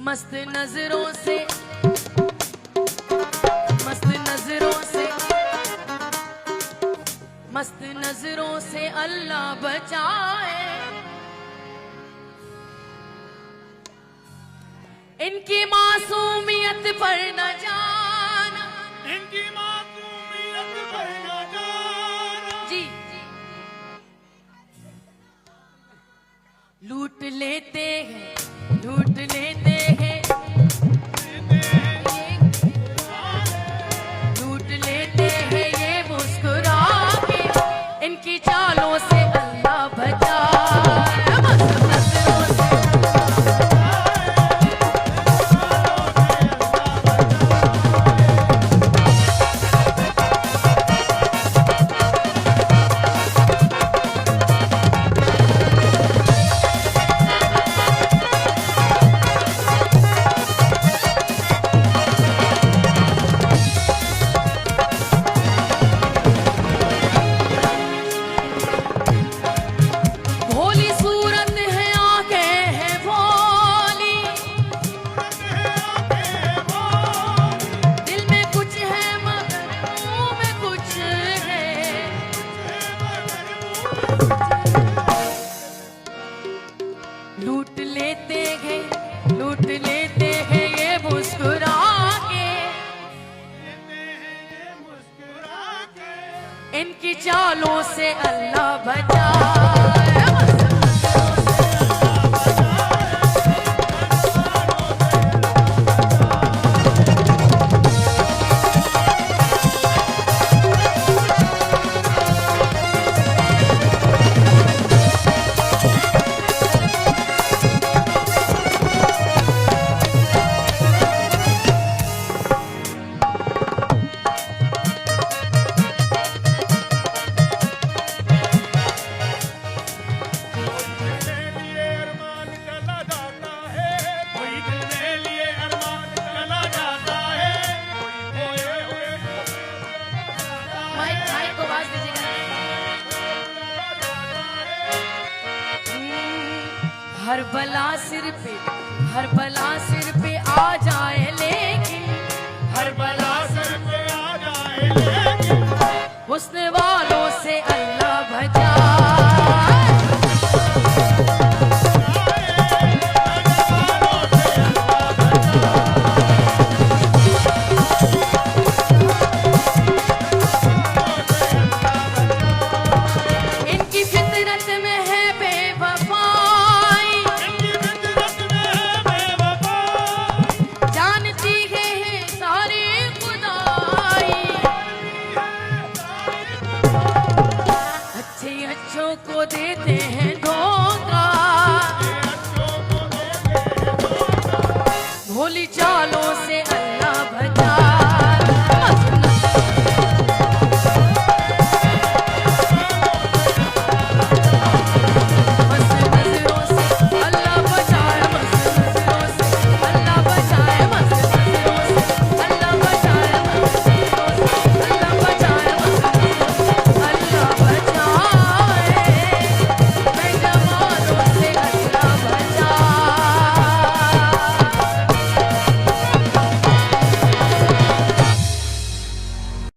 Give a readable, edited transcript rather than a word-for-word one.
मस्त नजरों से, मस्त नजरों से, मस्त नजरों से अल्लाह बचाए। इनकी मासूमियत पर न जाना, इनकी मासूमियत पर न जाना। जी लूट लेते हैं, लूट लेते हैं, लूट लेते हैं ये मुस्कुरा के। इनकी चालों से अल्लाह बचाए। मस्त नजरों से, भोली सूरत है आंखें हैं भोली, दिल में कुछ है मगर मुंह में कुछ है। लूट लेते हैं, लूट लेते हैं ये मुस्कुरा के। इनकी चालों से अल्लाह बचाए। माइक माइक को आवाज दीजिएगा। हर बला सिर पे, हर बला सिर